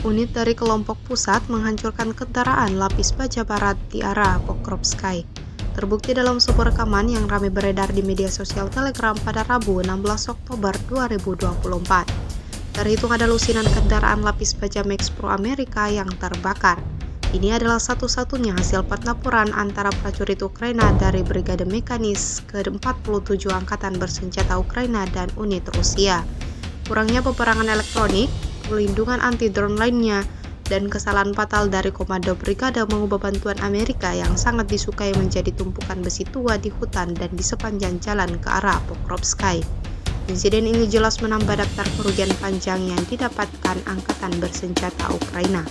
unit dari kelompok pusat menghancurkan kendaraan lapis baja barat di arah Pokrovskaya. Terbukti dalam sebuah rekaman yang ramai beredar di media sosial Telegram pada Rabu 16 Oktober 2024. Terhitung ada lusinan kendaraan lapis baja Max Pro Amerika yang terbakar. Ini adalah satu-satunya hasil pertempuran antara prajurit Ukraina dari Brigade Mekanis ke-47 Angkatan Bersenjata Ukraina dan unit Rusia. Kurangnya peperangan elektronik, pelindungan anti-drone lainnya, dan kesalahan fatal dari Komando Brigade mengubah bantuan Amerika yang sangat disukai menjadi tumpukan besi tua di hutan dan di sepanjang jalan ke arah Pokrovskaya. Insiden ini jelas menambah daftar kerugian panjang yang didapatkan Angkatan Bersenjata Ukraina.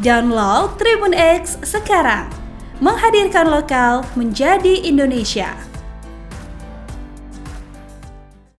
Download Tribun X sekarang, menghadirkan lokal menjadi Indonesia.